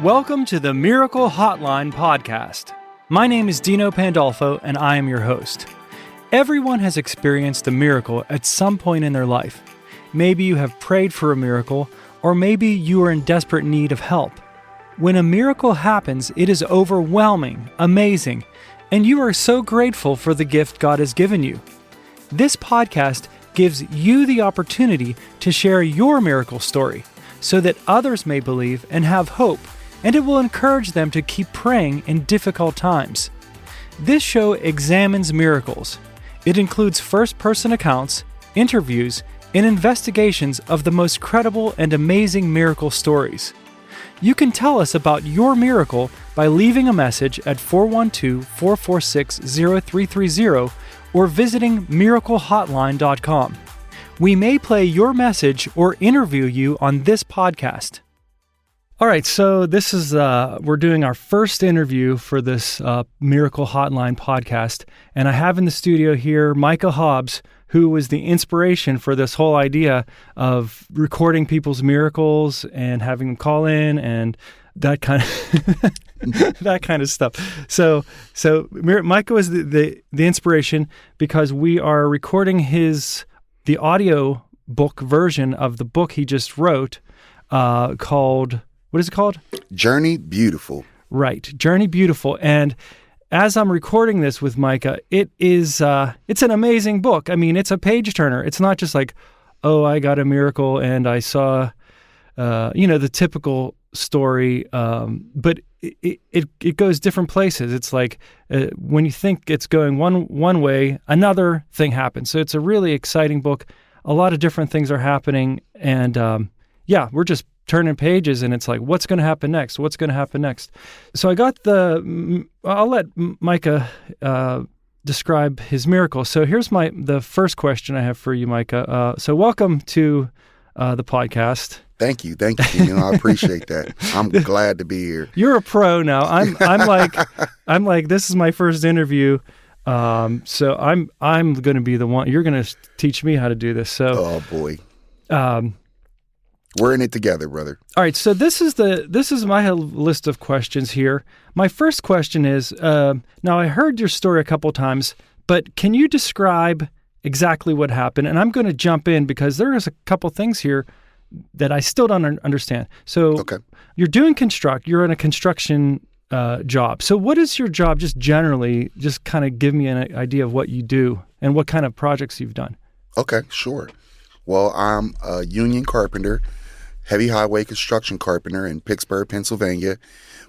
Welcome to the Miracle Hotline podcast. My name is Dino Pandolfo, and I am your host. Everyone has experienced a miracle at some point in their life. Maybe you have prayed for a miracle, or maybe you are in desperate need of help. When a miracle happens, it is overwhelming, amazing, and you are so grateful for the gift God has given you. This podcast gives you the opportunity to share your miracle story so that others may believe and have hope, and it will encourage them to keep praying in difficult times. This show examines miracles. It includes first-person accounts, interviews, and investigations of the most credible and amazing miracle stories. You can tell us about your miracle by leaving a message at 412-446-0330 or visiting miraclehotline.com. We may play your message or interview you on this podcast. All right, so this is, we're doing our first interview for this Miracle Hotline podcast, and I have in the studio here Micah Hobbs, who was the inspiration for this whole idea of recording people's miracles and having them call in and that kind of that kind of stuff. So Micah was the inspiration because we are recording the audio book version of the book he just wrote called. What is it called? Journey Beautiful. Right, Journey Beautiful. And as I'm recording this with Micah, it's an amazing book. I mean, it's a page turner. It's not just like, oh, I got a miracle and I saw, the typical story. But it goes different places. It's like when you think it's going one way, another thing happens. So it's a really exciting book. A lot of different things are happening, and we're just turning pages, and it's like, what's going to happen next? What's going to happen next? So I'll let Micah describe his miracle. So here's the first question I have for you, Micah. So welcome to the podcast. Thank you. I appreciate that. I'm glad to be here. You're a pro now. I'm like this is my first interview. So I'm going to be the one. You're going to teach me how to do this. So oh boy. We're in it together, brother. All right, so this is my list of questions here. My first question is, now I heard your story a couple times, but can you describe exactly what happened? And I'm going to jump in because there is a couple things here that I still don't understand. So okay. You're in a construction job. So what is your job just generally? Just kind of give me an idea of what you do and what kind of projects you've done. Okay, sure. Well, I'm a union carpenter, heavy highway construction carpenter in Pittsburgh, Pennsylvania.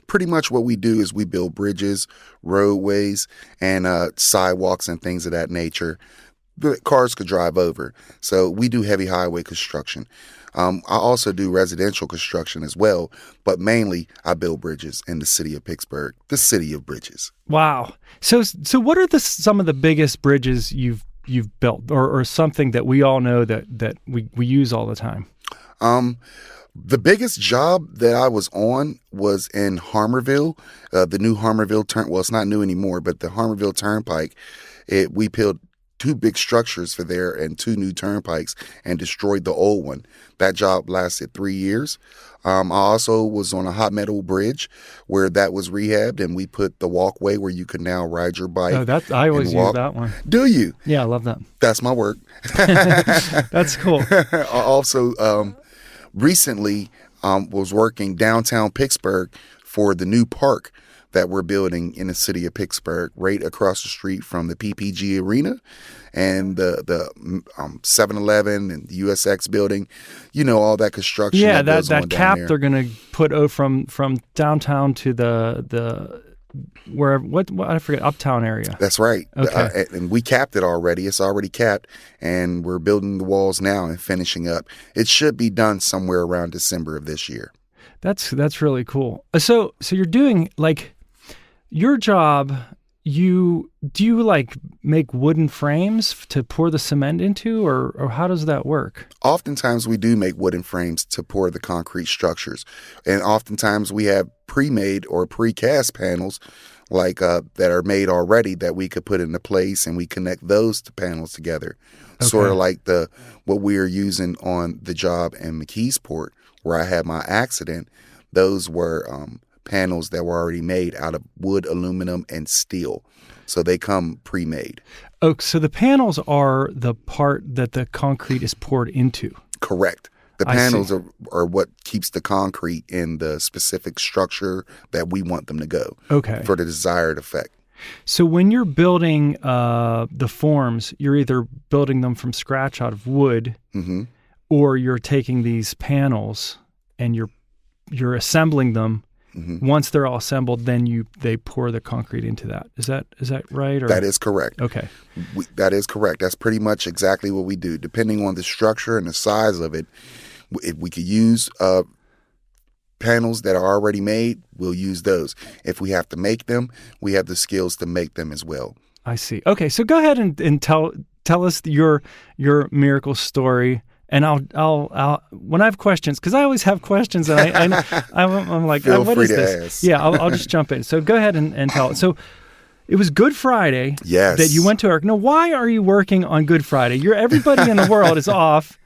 Pretty much what we do is we build bridges, roadways, and sidewalks and things of that nature that cars could drive over. So we do heavy highway construction. I also do residential construction as well, but mainly I build bridges in the city of Pittsburgh, the city of bridges. Wow. So what are some of the biggest bridges you've built, or something that we all know that we use all the time? The biggest job that I was on was in Harmarville, the new Harmarville well, it's not new anymore, but the Harmarville Turnpike. We built 2 big structures for there and 2 new turnpikes and destroyed the old one. That job lasted 3 years. I also was on a hot metal bridge where that was rehabbed, and we put the walkway where you can now ride your bike. Oh, I always use that one. Do you? Yeah, I love that. That's my work. That's cool. I also recently was working downtown Pittsburgh for the new park that we're building in the city of Pittsburgh, right across the street from the PPG Arena and the 7-Eleven and the USX building. You know, all that construction. Yeah, that cap they're going to put from downtown to the where what I forget, uptown area. That's right. Okay. And we capped it already. It's already capped, and we're building the walls now and finishing up. It should be done somewhere around December of this year. That's really cool. So you're doing like your job. Do you like make wooden frames to pour the cement into, or how does that work? Oftentimes we do make wooden frames to pour the concrete structures. And oftentimes we have pre-made or pre-cast panels like that are made already that we could put into place, and we connect those to panels together. Okay. Sort of like what we are using on the job in McKeesport where I had my accident. those were panels that were already made out of wood, aluminum, and steel. So they come pre-made. Oh, so the panels are the part that the concrete is poured into. Correct. The panels are what keeps the concrete in the specific structure that we want them to go. Okay. For the desired effect. So when you're building the forms, you're either building them from scratch out of wood, or you're taking these panels and you're assembling them. Once they're all assembled, then they pour the concrete into that. Is that right? Or? That is correct. Okay. That is correct. That's pretty much exactly what we do. Depending on the structure and the size of it, if we could use panels that are already made, we'll use those. If we have to make them, we have the skills to make them as well. I see. Okay, so go ahead and tell us your miracle story. And I'll when I have questions, because I always have questions, and I'm like, Feel what free is to this? ask. Yeah, I'll just jump in. So go ahead and tell it. So it was Good Friday. Yes. That you went to work. Now, why are you working on Good Friday? Everybody in the world is off.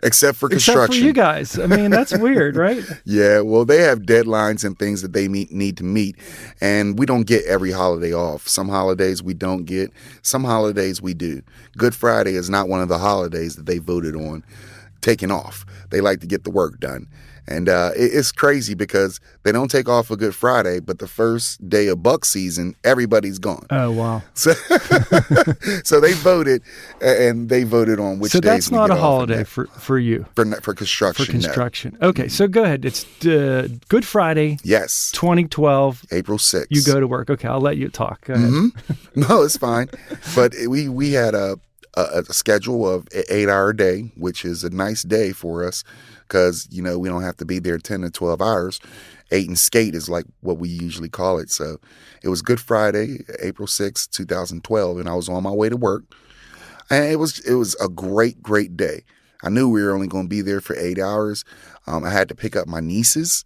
Except for construction. Except for you guys. I mean, that's weird, right? Yeah, well, they have deadlines and things that they need to meet, and we don't get every holiday off. Some holidays we don't get. Some holidays we do. Good Friday is not one of the holidays that they voted on taking off. They like to get the work done. And it's crazy because they don't take off a Good Friday, but the first day of buck season, everybody's gone. Oh, wow. So, so they voted, and they voted on which days we get off. So that's not a holiday for you? For construction, For construction. No. Okay, so go ahead. It's Good Friday. Yes. 2012. April 6th. You go to work. Okay, I'll let you talk. Go ahead. No, it's fine. But we had a schedule of an 8-hour day, which is a nice day for us. Because, we don't have to be there 10 to 12 hours. 8 and skate is like what we usually call it. So it was Good Friday, April 6th, 2012, and I was on my way to work. And it was a great, great day. I knew we were only going to be there for 8 hours. I had to pick up my nieces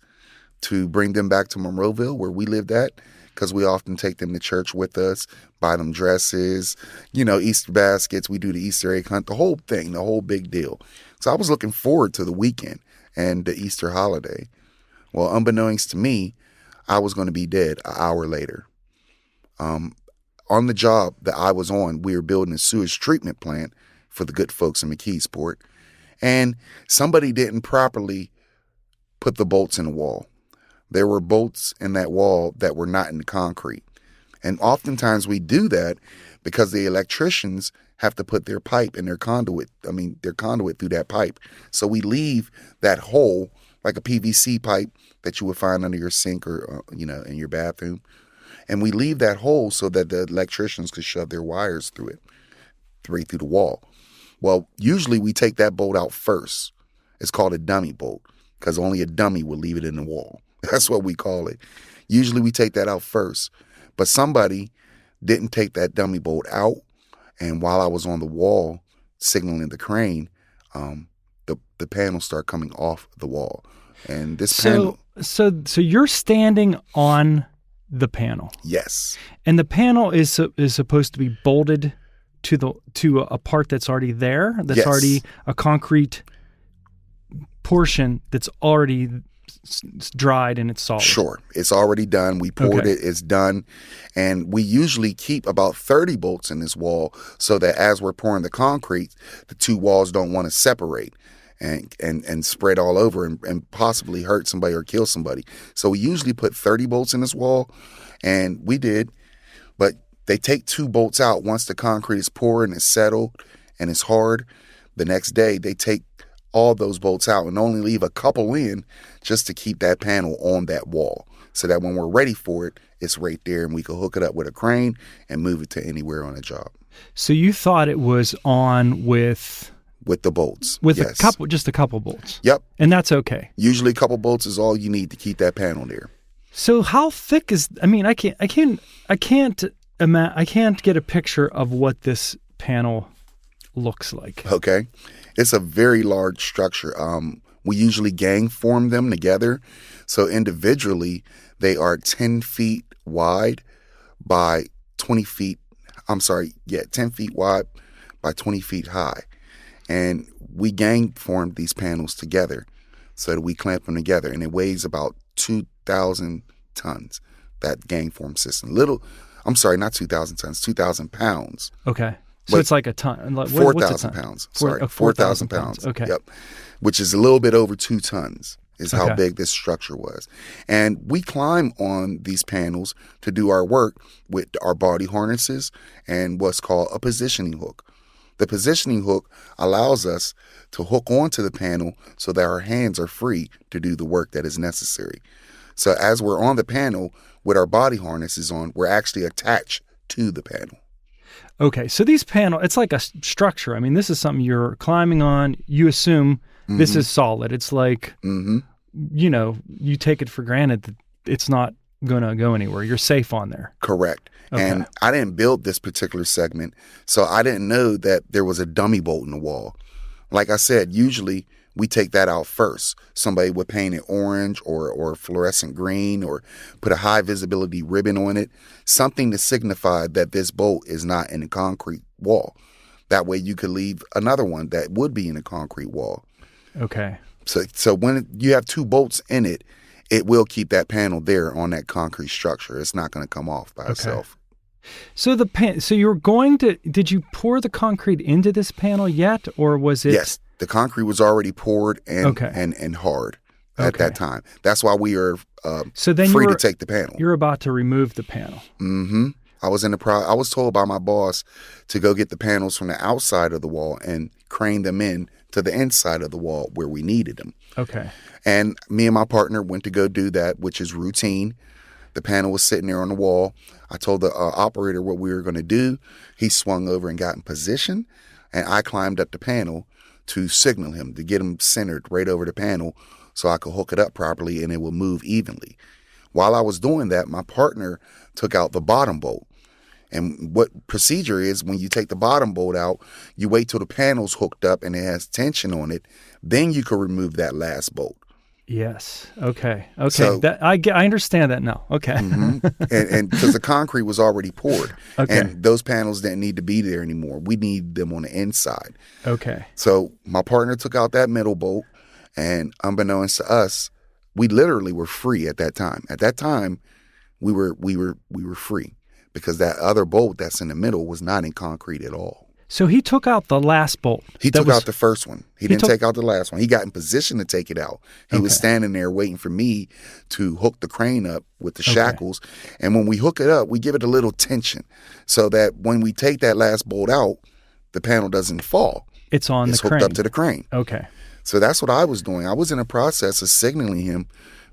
to bring them back to Monroeville, where we lived at, because we often take them to church with us, buy them dresses, Easter baskets. We do the Easter egg hunt, the whole thing, the whole big deal. So I was looking forward to the weekend and the Easter holiday. Well, unbeknownst to me, I was going to be dead an hour later. On the job that I was on, we were building a sewage treatment plant for the good folks in McKeesport. And somebody didn't properly put the bolts in the wall. There were bolts in that wall that were not in the concrete. And oftentimes we do that because the electricians have to put their pipe in their conduit through that pipe. So we leave that hole, like a PVC pipe that you would find under your sink or, in your bathroom. And we leave that hole so that the electricians could shove their wires through it, right through the wall. Well, usually we take that bolt out first. It's called a dummy bolt because only a dummy will leave it in the wall. That's what we call it. Usually we take that out first. But somebody didn't take that dummy bolt out. And while I was on the wall signaling the crane, the panels start coming off the wall. And this panel. So you're standing on the panel. Yes. And the panel is supposed to be bolted to a part that's already there. That's yes. already a concrete portion that's already dried and it's solid. Sure. It's already done. We poured it. It's done. And we usually keep about 30 bolts in this wall so that as we're pouring the concrete, the two walls don't want to separate and spread all over and possibly hurt somebody or kill somebody. So we usually put 30 bolts in this wall, and we did. But they take 2 bolts out once the concrete is poured and it's settled and it's hard. The next day, they take all those bolts out and only leave a couple in just to keep that panel on that wall so that when we're ready for it, it's right there and we can hook it up with a crane and move it to anywhere on a job. So you thought it was on with the bolts. With yes. just a couple bolts. Yep. And that's okay. Usually a couple bolts is all you need to keep that panel there. So how thick is, I can't get a picture of what this panel looks like. Okay. It's a very large structure. We usually gang form them together. So individually, they are 10 feet wide by 20 feet. 10 feet wide by 20 feet high. And we gang formed these panels together. so that we clamp them together. And it weighs about 2,000 tons, that gang form system. Not 2,000 tons, 2,000 pounds. Okay. So it's like a ton. What's 4,000 pounds. Sorry, 4,000 pounds. Okay. Yep. Which is a little bit over 2 tons is how Okay. big this structure was. And we climb on these panels to do our work with our body harnesses and what's called a positioning hook. The positioning hook allows us to hook onto the panel so that our hands are free to do the work that is necessary. So as we're on the panel with our body harnesses on, we're actually attached to the panel. Okay, so these panels, it's like a structure. I mean, this is something you're climbing on. You assume this is solid. It's like, you take it for granted that it's not going to go anywhere. You're safe on there. Correct. Okay. And I didn't build this particular segment, so I didn't know that there was a dummy bolt in the wall. Like I said, usually we take that out first. Somebody would paint it orange or fluorescent green or put a high visibility ribbon on it, something to signify that this bolt is not in a concrete wall. That way you could leave another one that would be in a concrete wall. Okay. So when you have 2 bolts in it, it will keep that panel there on that concrete structure. It's not going to come off by itself. So so did you pour the concrete into this panel yet, or was it? Yes, the concrete was already poured and hard at that time. That's why we are free to take the panel. You're about to remove the panel. Mm-hmm. I was told by my boss to go get the panels from the outside of the wall and crane them in to the inside of the wall where we needed them. Okay. And me and my partner went to go do that, which is routine. The panel was sitting there on the wall. I told the operator what we were going to do. He swung over and got in position, and I climbed up the panel to signal him, to get him centered right over the panel so I could hook it up properly and it will move evenly. While I was doing that, my partner took out the bottom bolt. And what procedure is, when you take the bottom bolt out, you wait till the panel's hooked up and it has tension on it. Then you can remove that last bolt. Yes. Okay. Okay. So, I understand that now. Okay. And because the concrete was already poured. Okay. And those panels didn't need to be there anymore. We need them on the inside. Okay. So my partner took out that middle bolt, and unbeknownst to us, we literally were free at that time. At that time, we were free because that other bolt that's in the middle was not in concrete at all. So he took out the last bolt. He took out the first one. He didn't take out the last one. He got in position to take it out. He was standing there waiting for me to hook the crane up with the shackles. And when we hook it up, we give it a little tension so that when we take that last bolt out, the panel doesn't fall. It's hooked up to the crane. Okay. So that's what I was doing. I was in a process of signaling him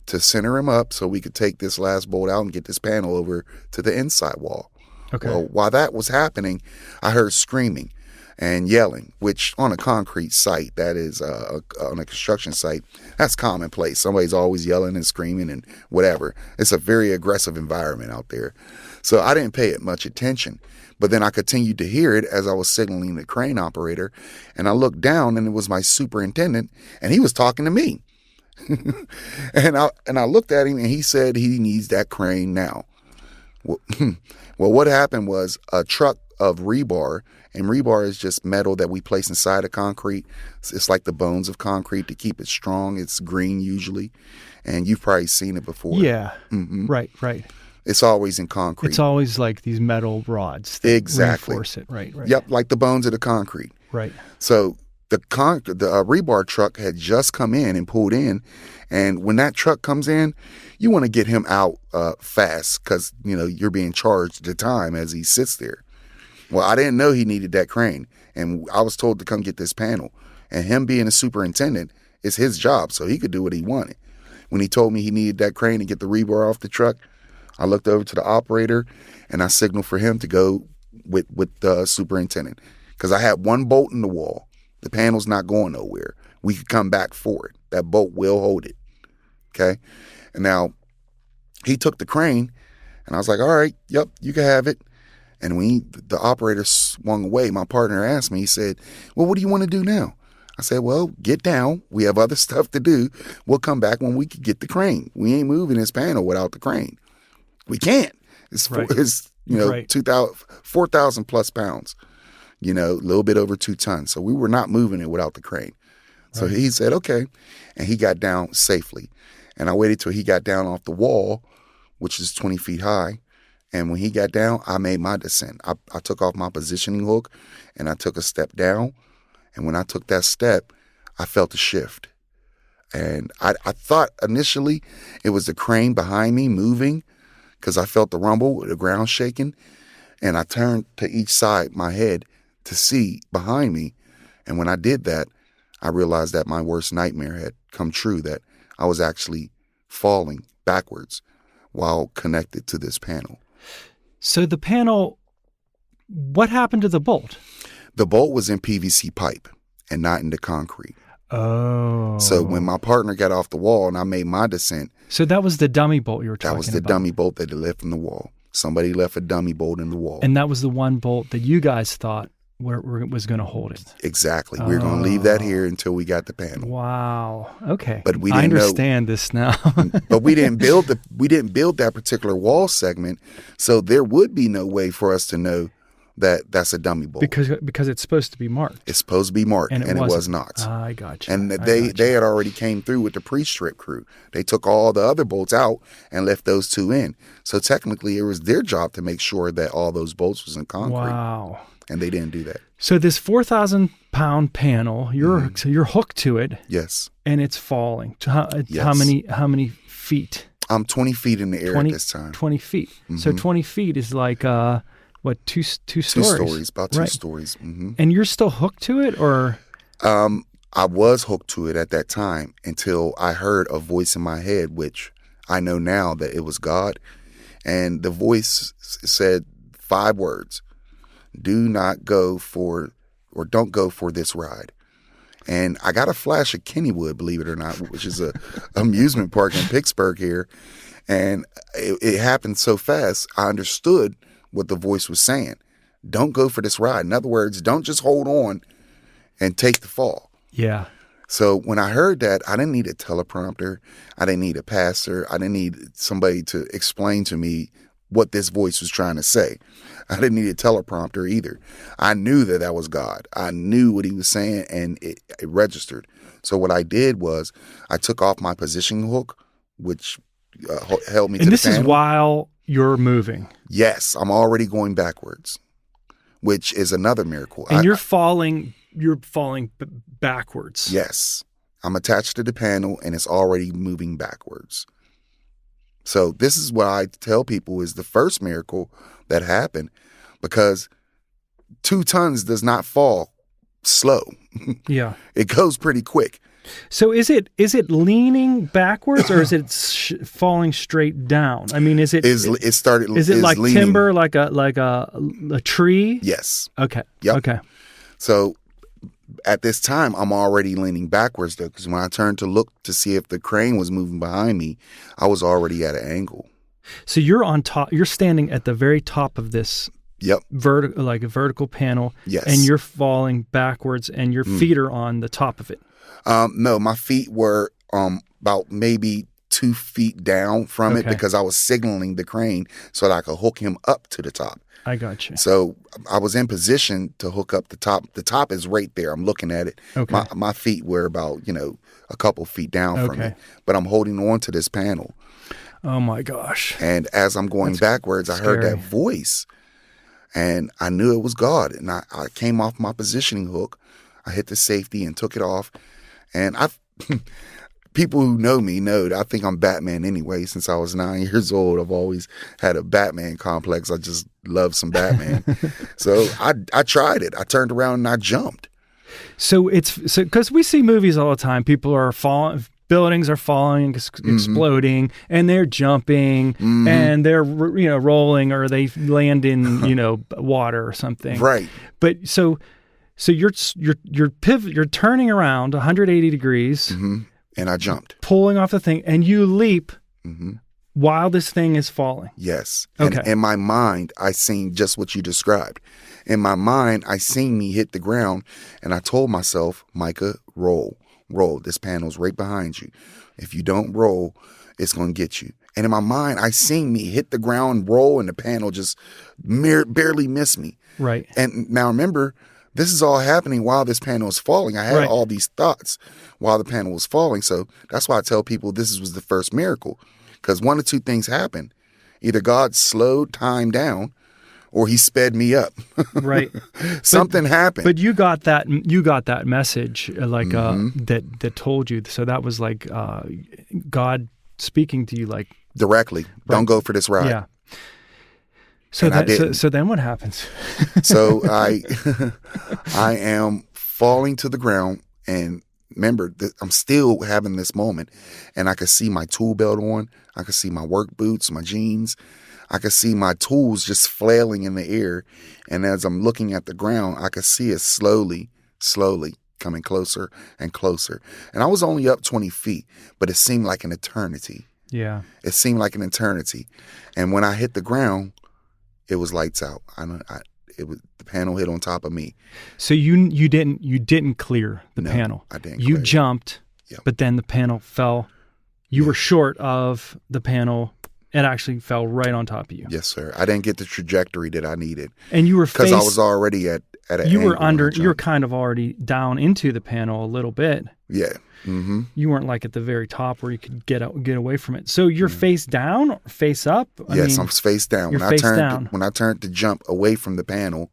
to center him up so we could take this last bolt out and get this panel over to the inside wall. Okay. Well, while that was happening, I heard screaming and yelling, which on a concrete site, that is on a construction site, that's commonplace. Somebody's always yelling and screaming and whatever. It's a very aggressive environment out there. So I didn't pay it much attention. But then I continued to hear it as I was signaling the crane operator. And I looked down and it was my superintendent and he was talking to me. and I looked at him and he said he needs that crane now. Well, what happened was a truck of rebar, and rebar is just metal that we place inside of concrete. It's like the bones of concrete to keep it strong. It's green usually, and you've probably seen it before. Yeah, right. It's always in concrete. It's always like these metal rods that reinforce it. Right. Yep, like the bones of the concrete. Right. So the rebar truck had just come in and pulled in, and when that truck comes in, you want to get him out fast because you're being charged the time as he sits there. Well, I didn't know he needed that crane, and I was told to come get this panel. And him being a superintendent, it's his job, so he could do what he wanted. When he told me he needed that crane to get the rebar off the truck, I looked over to the operator and I signaled for him to go with the superintendent because I had one bolt in the wall. The panel's not going nowhere. We could come back for it. That bolt will hold it. Okay. And now he took the crane and I was like, all right, yep, you can have it. And when the operator swung away, my partner asked me, he said, well, what do you want to do now? I said, well, get down. We have other stuff to do. We'll come back when we can get the crane. We ain't moving this panel without the crane. We can't. It's 4,000 plus pounds, a little bit over 2 tons. So we were not moving it without the crane. So he said, okay. And he got down safely. And I waited till he got down off the wall, which is 20 feet high. And when he got down, I made my descent. I took off my positioning hook and I took a step down. And when I took that step, I felt a shift. And I thought initially it was the crane behind me moving because I felt the rumble, the ground shaking. And I turned to each side, my head, to see behind me. And when I did that, I realized that my worst nightmare had come true, that I was actually falling backwards while connected to this panel. So the panel, what happened to the bolt? The bolt was in PVC pipe and not into concrete. Oh. So when my partner got off the wall and I made my descent. So that was the dummy bolt you were talking about? That was the dummy bolt that they left in the wall. Somebody left a dummy bolt in the wall. And that was the one bolt that you guys thought was going to hold it. Exactly. We were going to leave that here until we got the panel. Wow. Okay. But we didn't I understand this now. But we didn't build that particular wall segment, so there would be no way for us to know that that's a dummy bolt. Because it's supposed to be marked. It's supposed to be marked, and it was not. I got you. And they had already came through with the pre-strip crew. They took all the other bolts out and left those two in. So technically, it was their job to make sure that all those bolts was in concrete. Wow. And they didn't do that. So this 4,000-pound panel, you're hooked to it. Yes. And it's falling. Yes. How many feet? I'm 20 feet in the air at this time. 20 feet. Mm-hmm. So 20 feet is like two stories? 2 stories, about 2 right. stories. Mm-hmm. And you're still hooked to it, or? I was hooked to it at that time until I heard a voice in my head, which I know now that it was God. And the voice said 5 words. Do not go for, or don't go for this ride. And I got a flash of Kennywood, believe it or not, which is a amusement park in Pittsburgh here. And it happened so fast, I understood what the voice was saying. Don't go for this ride. In other words, don't just hold on and take the fall. Yeah. So when I heard that, I didn't need a teleprompter. I didn't need a pastor. I didn't need somebody to explain to me what this voice was trying to say. I didn't need a teleprompter either. I knew that was God. I knew what he was saying, and it registered. So what I did was I took off my positioning hook, which held me to the panel. And this is while you're moving? Yes, I'm already going backwards, which is another miracle. And you're falling backwards. Yes. I'm attached to the panel, and it's already moving backwards. So this is what I tell people is the first miracle that happened, because 2 tons does not fall slow. Yeah. It goes pretty quick. So is it leaning backwards, or is it falling straight down? I mean, is it like leaning. Timber, like a tree? Yes. Okay. Yep. Okay. So at this time, I'm already leaning backwards, though, because when I turned to look to see if the crane was moving behind me, I was already at an angle. So you're on top. You're standing at the very top of this. Yep. Like a vertical panel. Yes. And you're falling backwards, and your feet are on the top of it. No, my feet were about maybe 2 feet down from it, because I was signaling the crane so that I could hook him up to the top. I got you. So I was in position to hook up the top. The top is right there. I'm looking at it. Okay. My feet were about, a couple feet down from it, but I'm holding on to this panel. Oh my gosh. And as I'm going backwards, I heard that voice, and I knew it was God. And I came off my positioning hook. I hit the safety and took it off. And people who know me know that I think I'm Batman anyway. Since I was 9 years old, I've always had a Batman complex. I just love some Batman. So I tried it. I turned around and I jumped. So because we see movies all the time, people are falling, buildings are falling, exploding, and they're jumping, and they're rolling, or they land in water or something. Right. But so you're turning around 180 degrees. Mm-hmm. And I jumped. Pulling off the thing, and you leap while this thing is falling. Yes. Okay. And in my mind, I seen just what you described. In my mind, I seen me hit the ground, and I told myself, Micah, roll. This panel's right behind you. If you don't roll, it's going to get you. And in my mind, I seen me hit the ground, roll, and the panel just barely missed me. Right. And now remember, this is all happening while this panel is falling. I had Right. all these thoughts while the panel was falling. So that's why I tell people this was the first miracle. Because one of two things happened. Either God slowed time down or he sped me up. Right. Something happened. But you got that message like Mm-hmm. that told you. So that was like God speaking to you like Directly. Don't go for this ride. yeah. So And I that didn't. so then what happens? So I am falling to the ground, and remember that I'm still having this moment, and I could see my tool belt on. I could see my work boots, my jeans. I could see my tools just flailing in the air. And as I'm looking at the ground, I could see it slowly coming closer and closer. And I was only up 20 feet, but it seemed like an eternity. Yeah. It seemed like an eternity. And when I hit the ground, it was lights out. It was the panel hit on top of me. So you didn't clear the No, panel. I didn't. You clear it. jumped, Yep. but then the panel fell. You were short of the panel. It actually fell right on top of you. Yes, sir. I didn't get the trajectory that I needed And you were because I was already at an you were angle when I under. You were jumped. kind of already down into the panel a little bit. Yeah. Mm-hmm. You weren't like at the very top where you could get away from it. So you're face down or face up? Yes, I'm face down. you're face down. When I turned to jump away from the panel,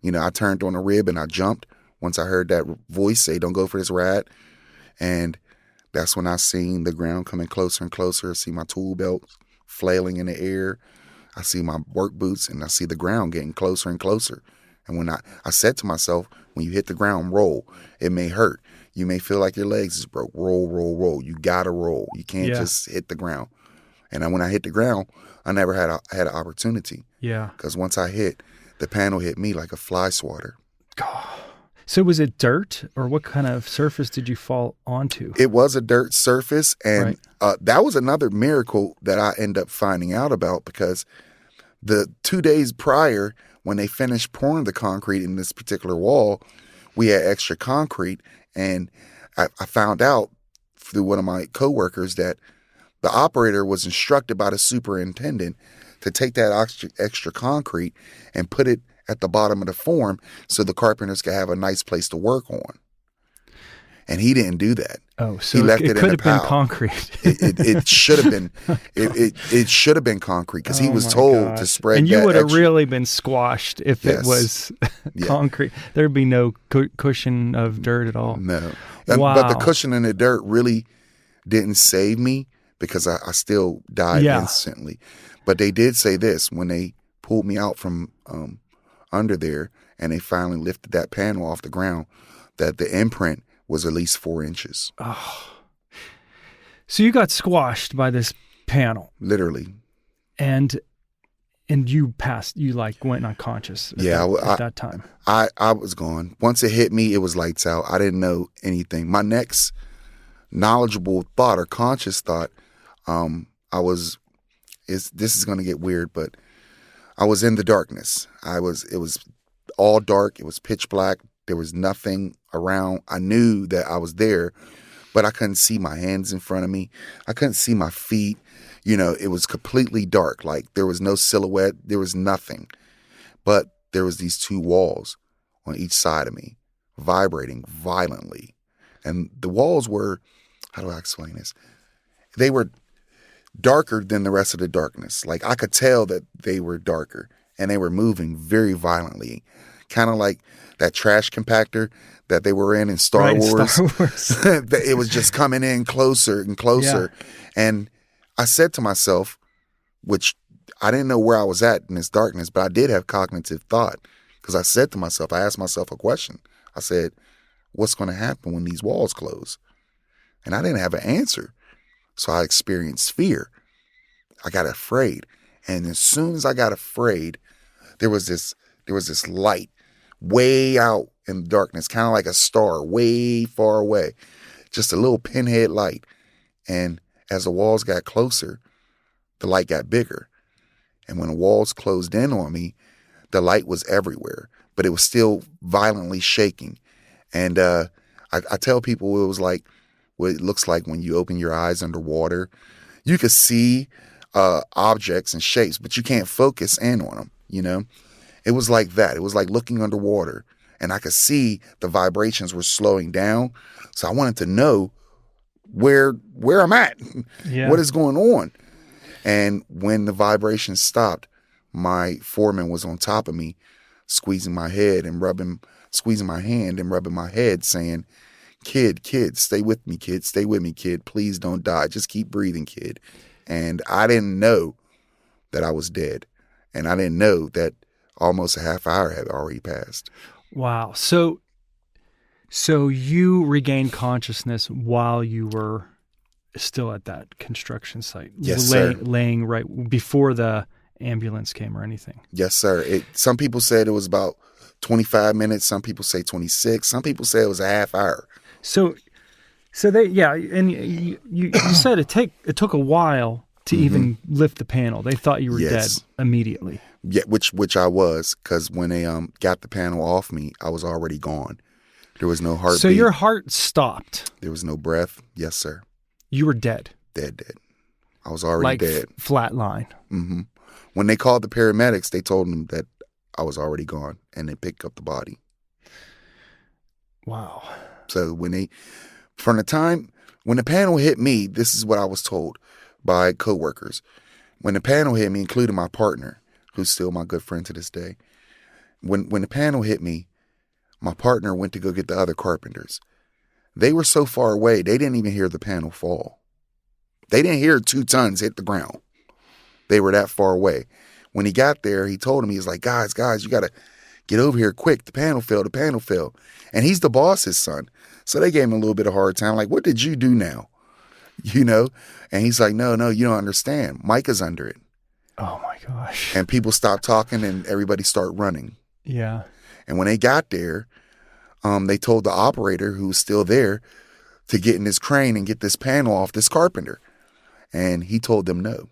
I turned on a rib and I jumped once I heard that voice say, "Don't go for this ride." And that's when I seen the ground coming closer and closer. I see my tool belt flailing in the air. I see my work boots and I see the ground getting closer and closer. And when I said to myself, when you hit the ground, roll. It may hurt. You may feel like your legs is broke. Roll, roll, roll. You gotta roll. You can't just hit the ground. And when I hit the ground, I never had an opportunity. Yeah. Because once I hit, the panel hit me like a fly swatter. So was it dirt or what kind of surface did you fall onto? It was a dirt surface, and Right. that was another miracle that I ended up finding out about, because the 2 days prior, when they finished pouring the concrete in this particular wall, we had extra concrete, and I found out through one of my coworkers that the operator was instructed by the superintendent to take that extra concrete and put it at the bottom of the form so the carpenters could have a nice place to work on. And he didn't do that. Oh, so he left it in could a have been pile. concrete. It should have been. It should have been concrete, because he Oh was my told gosh. to spread. And you that would have extra- really been squashed if it Yes. was Yeah. concrete. There'd be no cushion of dirt at all. No, Wow. But the cushion in the dirt really didn't save me, because I still died instantly. But they did say this when they pulled me out from under there, and they finally lifted that panel off the ground, that the imprint was at least 4 inches. So you got squashed by this panel, Literally. and you passed. You went unconscious. At that time. I was gone. Once it hit me, it was lights out. I didn't know anything. My next knowledgeable thought or conscious thought, this is going to get weird, but I was in the darkness. It was all dark. It was pitch black. There was nothing around. I knew that I was there, but I couldn't see my hands in front of me. I couldn't see my feet. It was completely dark. Like, there was no silhouette. There was nothing. But there was these 2 walls on each side of me, vibrating violently. And the walls were, how do I explain this? They were darker than the rest of the darkness. Like, I could tell that they were darker, and they were moving very violently. Kind of like that trash compactor that they were in Star Wars. Star Wars. It was just coming in closer and closer. Yeah. And I said to myself, which I didn't know where I was at in this darkness, but I did have cognitive thought, because I said to myself, I asked myself a question. I said, what's going to happen when these walls close? And I didn't have an answer. So I experienced fear. I got afraid. And as soon as I got afraid, there was this light way out in the darkness, kind of like a star way far away, just a little pinhead light. And as the walls got closer, the light got bigger. And when the walls closed in on me, the light was everywhere, but it was still violently shaking. And I tell people it was like what it looks like when you open your eyes underwater. You could see objects and shapes, but you can't focus in on them, It was like that. It was like looking underwater, and I could see the vibrations were slowing down. So I wanted to know where I'm at, what is going on. And when the vibrations stopped, my foreman was on top of me, squeezing my hand and rubbing my head, saying, kid, stay with me, kid. Stay with me, kid. Please don't die. Just keep breathing, kid. And I didn't know that I was dead. And I didn't know that almost a half hour had already passed. Wow. So you regained consciousness while you were still at that construction site? Yes, sir. Laying right before the ambulance came or anything? Yes, sir. Some people said it was about 25 minutes. Some people say 26. Some people say it was a half hour. So they, and you said it took a while to even lift the panel. They thought you were dead immediately. Yeah, which I was, because when they got the panel off me, I was already gone. There was no heartbeat. So your heart stopped. There was no breath. Yes, sir. You were dead. Dead. I was already dead. Flat line. Mm-hmm. When they called the paramedics, they told them that I was already gone, and they picked up the body. Wow. So when the panel hit me, this is what I was told by coworkers. When the panel hit me, including my partner, who's still my good friend to this day, when the panel hit me, my partner went to go get the other carpenters. They were so far away, they didn't even hear the panel fall. They didn't hear 2 tons hit the ground. They were that far away. When he got there, he told him, he was like, guys, you got to get over here quick. The panel fell. And he's the boss's son. So they gave him a little bit of a hard time. Like, what did you do now? And he's like, no, you don't understand. Micah's under it. Oh my gosh. And people stopped talking and everybody started running. Yeah. And when they got there, they told the operator who was still there to get in this crane and get this panel off this carpenter. And he told them no.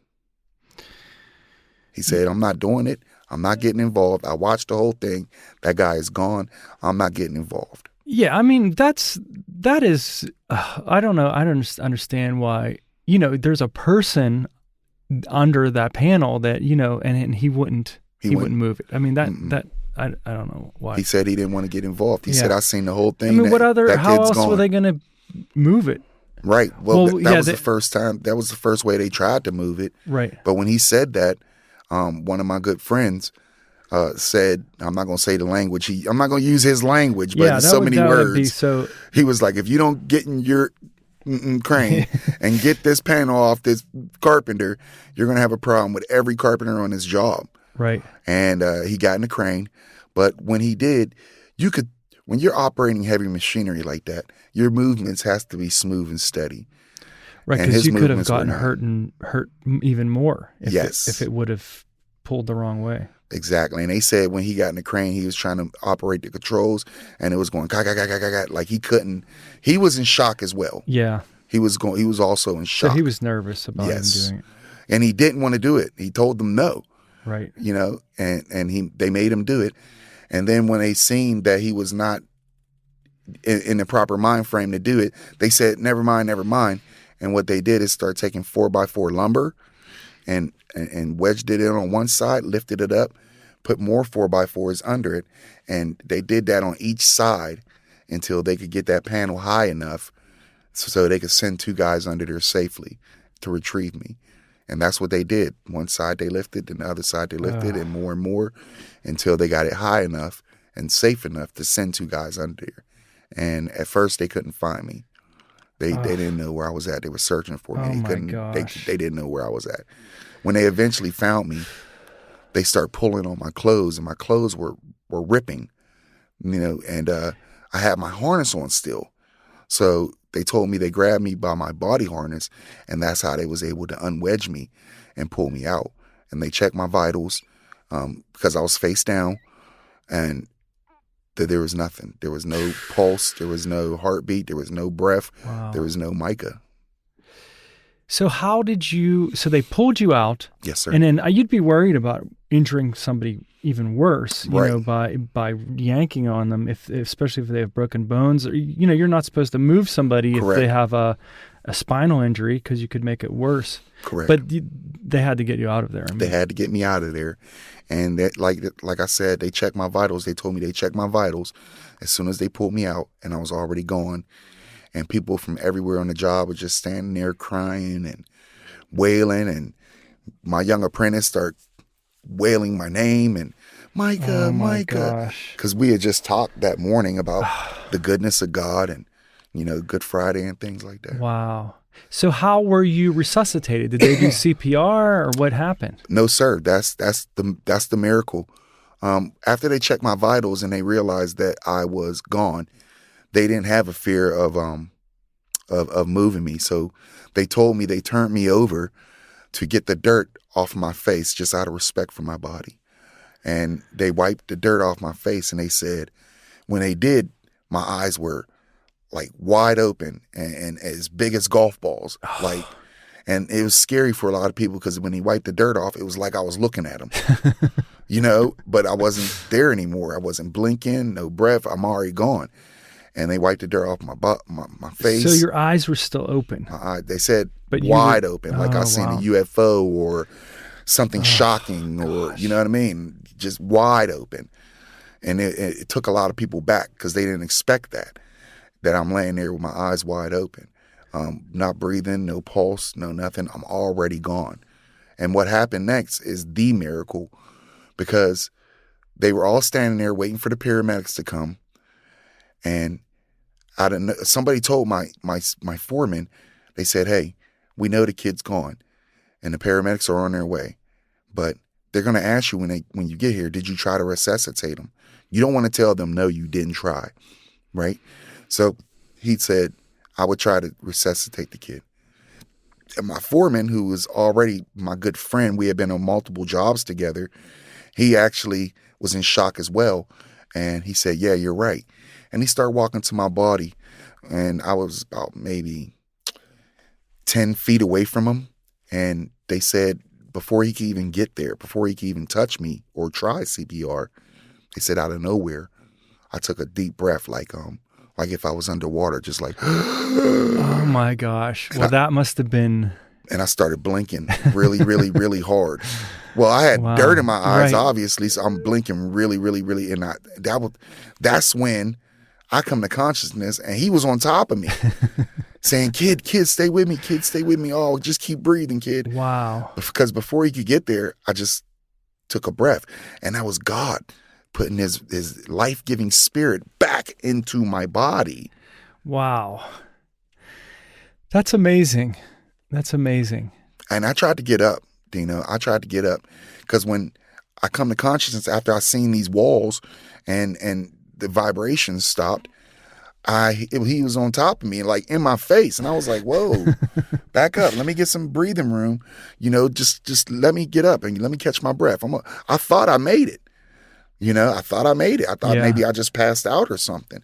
He said, I'm not doing it. I'm not getting involved. I watched the whole thing. That guy is gone. I'm not getting involved. Yeah, I mean, that is, I don't know. I don't understand why, there's a person under that panel that, and he wouldn't move it. I mean, I don't know why. He said he didn't want to get involved. He said, I seen the whole thing. I mean, how else were they going to move it? Right. Well, that was the first time. That was the first way they tried to move it. Right. But when he said that, one of my good friends said, I'm not going to say the language. I'm not going to use his language, but in so many words. He was like, if you don't get in your crane and get this panel off this carpenter, you're going to have a problem with every carpenter on his job. Right. And he got in the crane. But when he did, when you're operating heavy machinery like that, your movements has to be smooth and steady. Right, because you could have gotten hurt even more if it would have pulled the wrong way. Exactly. And they said when he got in the crane, he was trying to operate the controls and it was going like he couldn't. He was in shock as well. Yeah. He was also in shock. So he was nervous about him doing it. And he didn't want to do it. He told them no. Right. And they made him do it. And then when they seen that he was not in the proper mind frame to do it, they said, never mind. And what they did is start taking 4x4 lumber and wedged it in on one side, lifted it up, put more 4x4s under it. And they did that on each side until they could get that panel high enough so they could send 2 guys under there safely to retrieve me. And that's what they did. One side they lifted, and the other side they lifted, and more until they got it high enough and safe enough to send 2 guys under there. And at first they couldn't find me. They didn't know where I was at. They were searching for me. They didn't know where I was at. When they eventually found me, they start pulling on my clothes, and my clothes were ripping, and I had my harness on still. So they told me they grabbed me by my body harness, and that's how they was able to unwedge me and pull me out. And they checked my vitals because I was face down, and there was nothing. There was no pulse. There was no heartbeat. There was no breath. Wow. There was no Micah. So so they pulled you out. Yes, sir. And then you'd be worried about injuring somebody even worse, by yanking on them, especially if they have broken bones. Or, you're not supposed to move somebody Correct. If they have a a spinal injury because you could make it worse. Correct. But they had to get you out of there. I mean, They had to get me out of there. And that, like I said, they checked my vitals. They told me they checked my vitals as soon as they pulled me out, and I was already gone. And people from everywhere on the job were just standing there crying and wailing. And my young apprentice started wailing my name and Micah, oh my Micah. gosh. Because we had just talked that morning about the goodness of God and, Good Friday and things like that. Wow. So how were you resuscitated? Did they do CPR or what happened? No, sir. That's the miracle. After they checked my vitals and they realized that I was gone, they didn't have a fear of moving me. So they told me they turned me over to get the dirt off my face just out of respect for my body. And they wiped the dirt off my face, and they said, when they did, my eyes were like wide open and as big as golf balls. And it was scary for a lot of people because when he wiped the dirt off, it was like I was looking at him, but I wasn't there anymore. I wasn't blinking, no breath. I'm already gone. And they wiped the dirt off my face. So your eyes were still open. They said But wide open, like I seen wow. a UFO or something shocking, or gosh. you know what I mean? Just wide open. And it took a lot of people back because they didn't expect that I'm laying there with my eyes wide open, not breathing, no pulse, no nothing. I'm already gone. And what happened next is the miracle, because they were all standing there waiting for the paramedics to come. And I didn't know, somebody told my foreman, they said, hey, we know the kid's gone and the paramedics are on their way, but they're going to ask you when you get here, did you try to resuscitate him? You don't want to tell them, no, you didn't try, right? So he said, I would try to resuscitate the kid. And my foreman, who was already my good friend, we had been on multiple jobs together, he actually was in shock as well. And he said, yeah, you're right. And he started walking to my body, and I was about maybe 10 feet away from him. And they said, before he could even get there, before he could even touch me or try CPR, they said out of nowhere, I took a deep breath like if I was underwater, just like, oh my gosh. Well, that must have been. And I started blinking really, really, really hard. Well, I had dirt in my eyes, obviously, so I'm blinking really, really, really. And that's when I come to consciousness, and he was on top of me saying, kid, stay with me. Kid, stay with me. Oh, just keep breathing, kid. Wow. Because before he could get there, I just took a breath. And that was God putting his life-giving spirit back into my body. Wow. That's amazing. That's amazing. And I tried to get up, Dino. I tried to get up because when I come to consciousness after I seen these walls and the vibrations stopped, he was on top of me, like in my face. And I was like, whoa, back up. Let me get some breathing room. Just let me get up and let me catch my breath. I thought I made it. I thought I made it. I thought maybe I just passed out or something.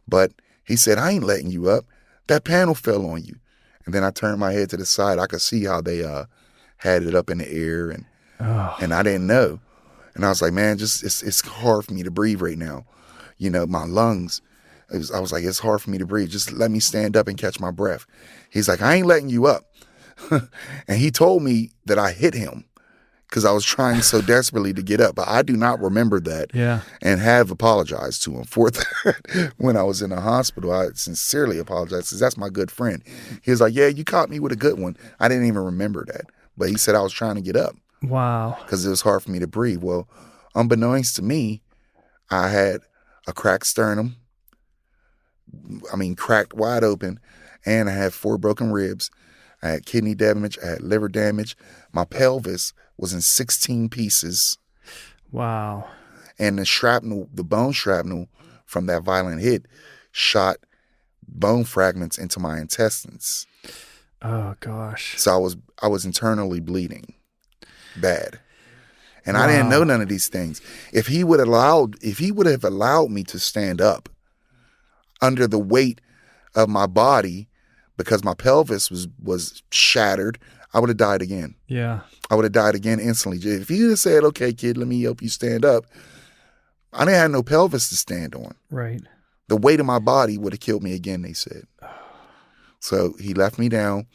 But he said, I ain't letting you up. That panel fell on you. And then I turned my head to the side. I could see how they had it up in the air, and I didn't know. And I was like, man, it's hard for me to breathe right now. My lungs. I was like, it's hard for me to breathe. Just let me stand up and catch my breath. He's like, I ain't letting you up. And he told me that I hit him because I was trying so desperately to get up. But I do not remember that. Yeah. And have apologized to him for that. When I was in the hospital, I sincerely apologized because that's my good friend. He was like, yeah, you caught me with a good one. I didn't even remember that. But he said I was trying to get up. Wow. Because it was hard for me to breathe. Well, unbeknownst to me, I had a cracked sternum. Cracked wide open. And I had 4 broken ribs. I had kidney damage. I had liver damage. My pelvis was in 16 pieces. Wow. And the bone shrapnel from that violent hit shot bone fragments into my intestines. Oh gosh. So I was internally bleeding bad. And I didn't know none of these things. If he would have allowed me to stand up under the weight of my body, because my pelvis was shattered, I would have died again. Yeah. I would have died again instantly. If he had said, okay, kid, let me help you stand up, I didn't have no pelvis to stand on. Right. The weight of my body would have killed me again, they said. So he left me down,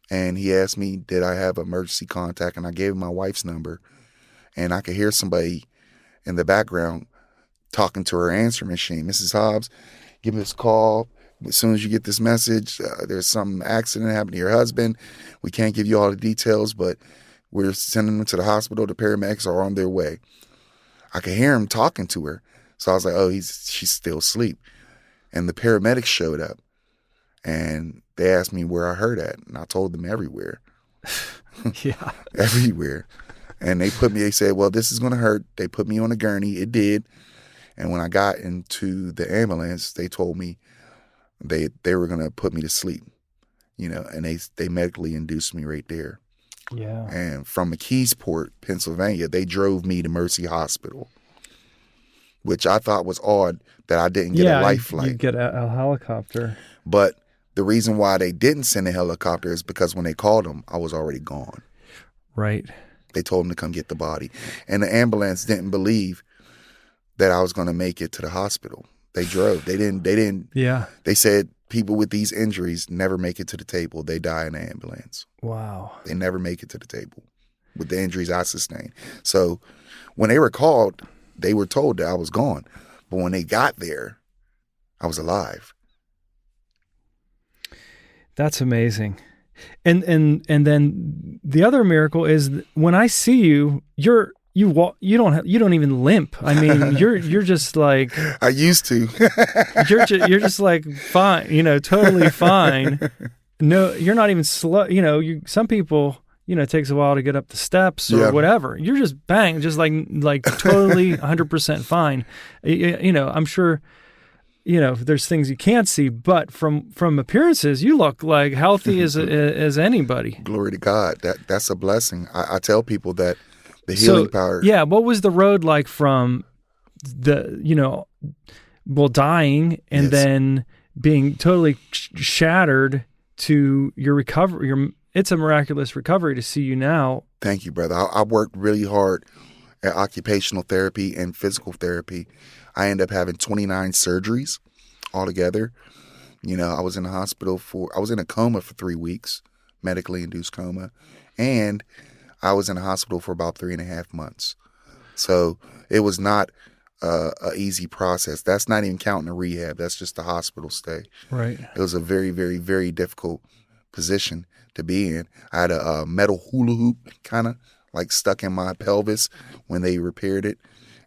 and he asked me, did I have emergency contact? And I gave him my wife's number, and I could hear somebody in the background talking to her answering machine. Mrs. Hobbs, give me this call. As soon as you get this message, there's some accident happened to your husband. We can't give you all the details, but we're sending him to the hospital. The paramedics are on their way. I could hear him talking to her. So I was like, oh, she's still asleep. And the paramedics showed up, and they asked me where I hurt at. And I told them everywhere. Yeah. Everywhere. And they said, well, this is going to hurt. They put me on a gurney. It did. And when I got into the ambulance, they told me they were going to put me to sleep, and they medically induced me right there. Yeah. And from McKeesport, Pennsylvania, they drove me to Mercy Hospital, which I thought was odd that I didn't get a life flight. You get a helicopter. But the reason why they didn't send a helicopter is because when they called them, I was already gone. Right. They told them to come get the body. And the ambulance didn't believe that I was going to make it to the hospital. They drove. They didn't. Yeah. They said people with these injuries never make it to the table. They die in the ambulance. Wow. They never make it to the table with the injuries I sustained. So when they were called, they were told that I was gone. But when they got there, I was alive. That's amazing. And then the other miracle is when I see you, you don't even limp. I mean, you're just like I used to. you're just like fine, totally fine. No, you're not even slow. Some people, it takes a while to get up the steps or whatever. You're just bang, just like totally 100% fine. I'm sure. There's things you can't see, but from appearances, you look like healthy as anybody. Glory to God. That's a blessing. I tell people that the healing power. Yeah. What was the road like from dying and then being totally shattered to your recovery? It's a miraculous recovery to see you now. Thank you, brother. I worked really hard at occupational therapy and physical therapy. I ended up having 29 surgeries altogether. I was in the hospital I was in a coma for 3 weeks, medically induced coma. And I was in the hospital for about 3.5 months. So it was not a easy process. That's not even counting the rehab. That's just the hospital stay. Right. It was a very, very, very difficult position to be in. I had a metal hula hoop kind of like stuck in my pelvis when they repaired it.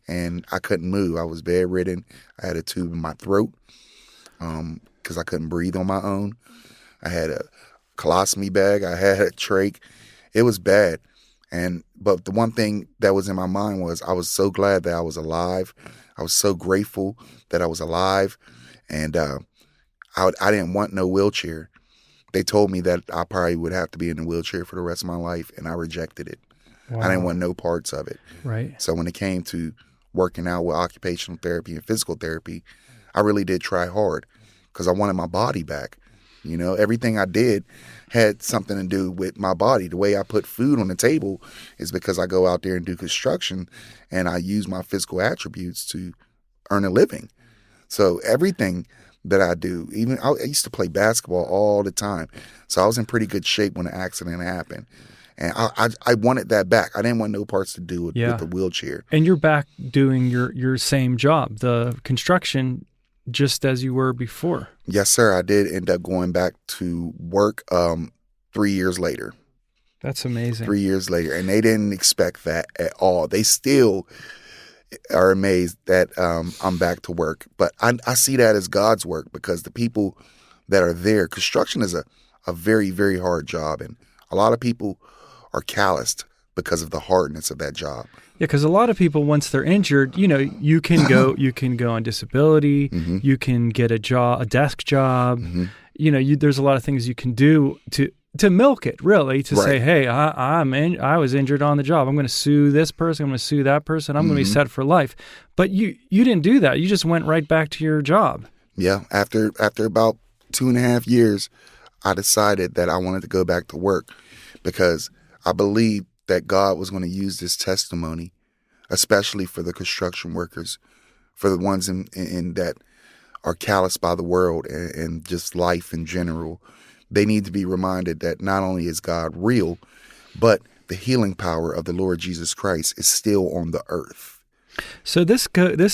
And I couldn't move. I was bedridden. I had a tube in my throat because I couldn't breathe on my own. I had a colostomy bag. I had a trach. It was bad. But the one thing that was in my mind was I was so glad that I was alive. I was so grateful that I was alive. And I didn't want no wheelchair. They told me that I probably would have to be in a wheelchair for the rest of my life, and I rejected it. Wow. I didn't want no parts of it. Right. So when it came to working out with occupational therapy and physical therapy, I really did try hard because I wanted my body back. Everything I did had something to do with my body. The way I put food on the table is because I go out there and do construction and I use my physical attributes to earn a living. So everything that I do, even I used to play basketball all the time. So I was in pretty good shape when the accident happened. And I wanted that back. I didn't want no parts to do with the wheelchair. And you're back doing your same job, the construction, just as you were before. Yes, sir. I did end up going back to work 3 years later. That's amazing. 3 years later. And they didn't expect that at all. They still are amazed that I'm back to work. But I see that as God's work because the people that are there, construction is a very, very hard job. And a lot of people are calloused because of the hardness of that job. Yeah, because a lot of people, once they're injured, you can go on disability, mm-hmm. you can get a desk job. Mm-hmm. There's a lot of things you can do to milk it, really, to say, hey, I was injured on the job. I'm going to sue this person. I'm going to sue that person. I'm going to be set for life. But you didn't do that. You just went right back to your job. Yeah. After about 2.5 years, I decided that I wanted to go back to work because I believed that God was going to use this testimony, especially for the construction workers, for the ones in that are calloused by the world and just life in general, they need to be reminded that not only is God real, but the healing power of the Lord Jesus Christ is still on the earth. So this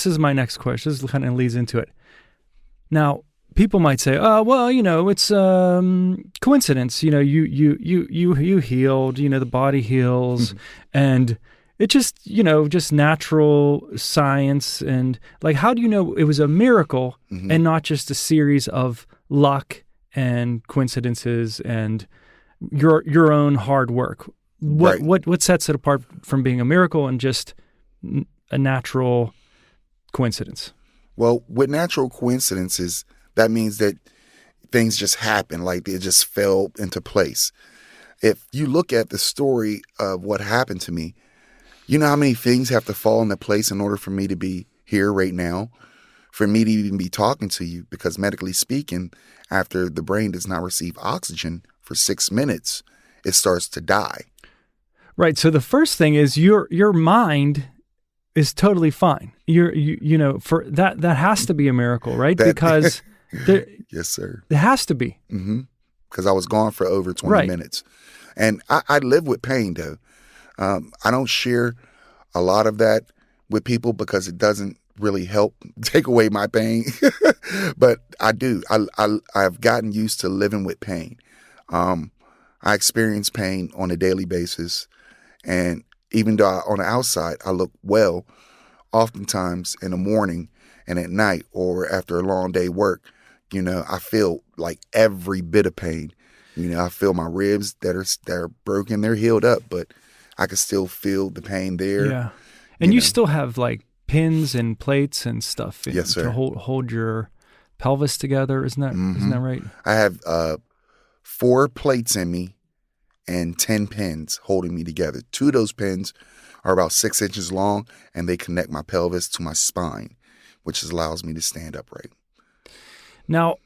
is my next question. This kind of leads into it. Now, people might say, "Oh, well, it's coincidence. You healed. The body heals, and it just natural science. And like, how do you know it was a miracle and not just a series of luck and coincidences and your own hard work? What sets it apart from being a miracle and just a natural coincidence?" Well, with natural coincidences, that means that things just happen, like they just fell into place. If you look at the story of what happened to me, you know how many things have to fall into place in order for me to be here right now, for me to even be talking to you, because medically speaking, after the brain does not receive oxygen for 6 minutes, it starts to die. Right. So the first thing is your mind is totally fine. For that has to be a miracle, right? Because yes, sir. It has to be. Because I was gone for over 20 minutes. And I live with pain, though. I don't share a lot of that with people because it doesn't really help take away my pain. But I do. I've gotten used to living with pain. I experience pain on a daily basis. And even though on the outside I look well, oftentimes in the morning and at night or after a long day work, I feel like every bit of pain. I feel my ribs that are broken, they're healed up, but I can still feel the pain there. Yeah. And you still have like pins and plates and stuff yes, sir. To hold your pelvis together, isn't that right? I have 4 plates in me and 10 pins holding me together. 2 of those pins are about 6 inches long, and they connect my pelvis to my spine, which allows me to stand upright. Now,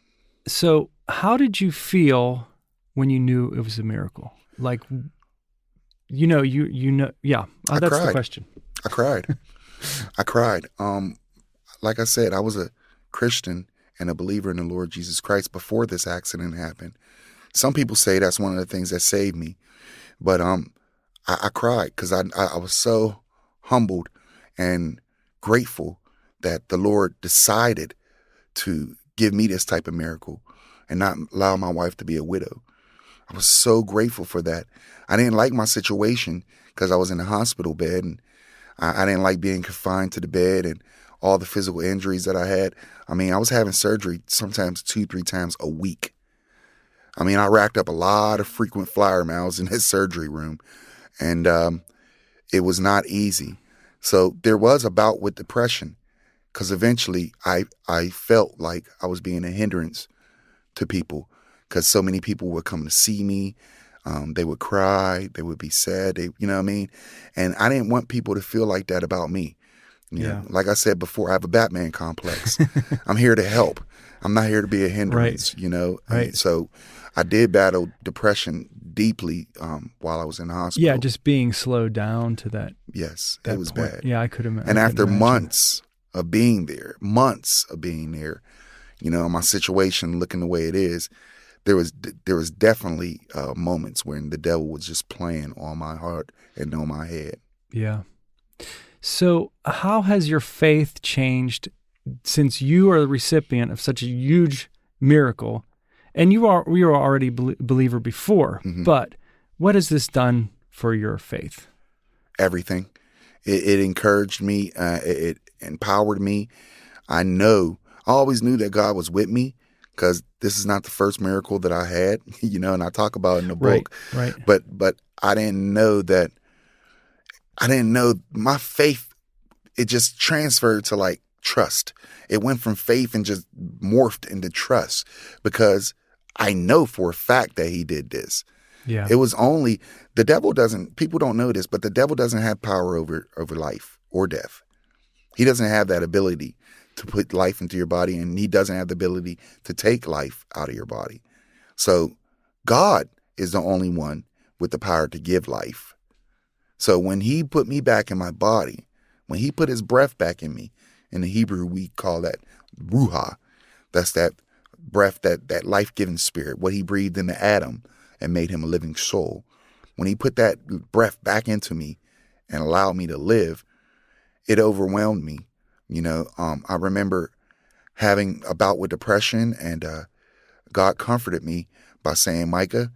so how did you feel when you knew it was a miracle? Like, yeah, that's cried. the question. I cried. I cried. Like I said, I was a Christian and a believer in the Lord Jesus Christ before this accident happened. Some people say that's one of the things that saved me, but I cried because I was so humbled and grateful that the Lord decided to give me this type of miracle and not allow my wife to be a widow. I was so grateful for that. I didn't like my situation because I was in a hospital bed, and I didn't like being confined to the bed and all the physical injuries that I had. I mean, I was having surgery sometimes 2-3 times a week. I mean, I racked up a lot of frequent flyer miles in his surgery room, and it was not easy. So there was a bout with depression because eventually I felt like I was being a hindrance to people because so many people would come to see me. They would cry. They would be sad. You know what I mean? And I didn't want people to feel like that about me. You know, like I said before, I have a Batman complex. I'm here to help. I'm not here to be a hindrance, Right. So I did battle depression deeply while I was in the hospital. Yeah, just being slowed down to that. Yes, that it was point. bad. Yeah, I could imagine. And after months of being there, my situation looking the way it is, there was definitely moments when the devil was just playing on my heart and on my head. Yeah. So how has your faith changed since you are the recipient of such a huge miracle? And we were already a believer before, but what has this done for your faith? Everything. It encouraged me. It empowered me. I always knew that God was with me because this is not the first miracle that I had, and I talk about it in the book. Right. But I didn't know that. I didn't know my faith. It just transferred to like trust. It went from faith and just morphed into trust because I know for a fact that he did this. Yeah. It was only people don't know this, but the devil doesn't have power over life or death. He doesn't have that ability to put life into your body, and he doesn't have the ability to take life out of your body. So God is the only one with the power to give life. So when he put me back in my body, when he put his breath back in me, in the Hebrew we call that ruha, that's that breath, that life-giving spirit, what he breathed into Adam and made him a living soul. When he put that breath back into me and allowed me to live, it overwhelmed me. I remember having a bout with depression, and God comforted me by saying, Micah,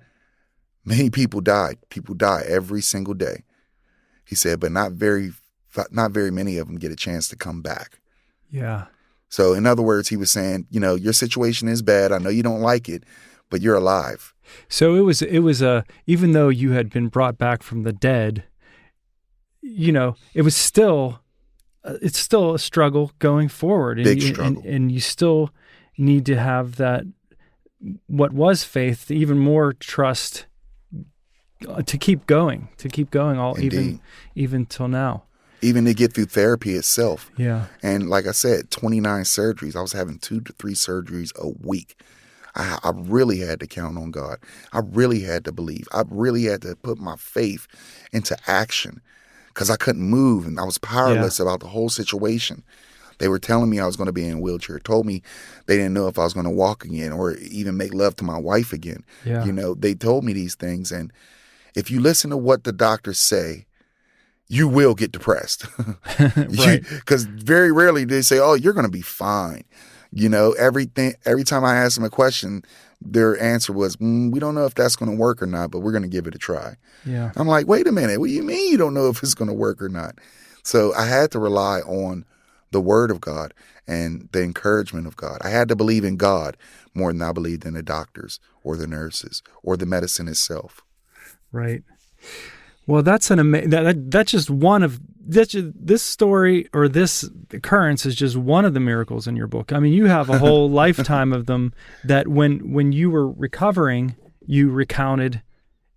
many people died. People die every single day. He said, but not very many of them get a chance to come back. Yeah. So in other words, he was saying, your situation is bad. I know you don't like it, but you're alive. So it was even though you had been brought back from the dead, it was still, it's still a struggle going forward. And Big struggle. And you still need to have that, what was faith, even more trust to keep going even till now. Even to get through therapy itself. Yeah. And like I said, 29 surgeries. I was having 2 to 3 surgeries a week. I really had to count on God. I really had to believe. I really had to put my faith into action because I couldn't move and I was powerless about the whole situation. They were telling me I was going to be in a wheelchair, told me they didn't know if I was going to walk again or even make love to my wife again. Yeah. They told me these things. And if you listen to what the doctors say, you will get depressed. Right. Because very rarely they say, oh, you're going to be fine. Every time I asked them a question, their answer was, we don't know if that's going to work or not, but we're going to give it a try. Yeah. I'm like, wait a minute. What do you mean you don't know if it's going to work or not? So I had to rely on the word of God and the encouragement of God. I had to believe in God more than I believed in the doctors or the nurses or the medicine itself. Right. Well, that's that's just one of this story, or this occurrence is just one of the miracles in your book. I mean, you have a whole lifetime of them that when you were recovering, you recounted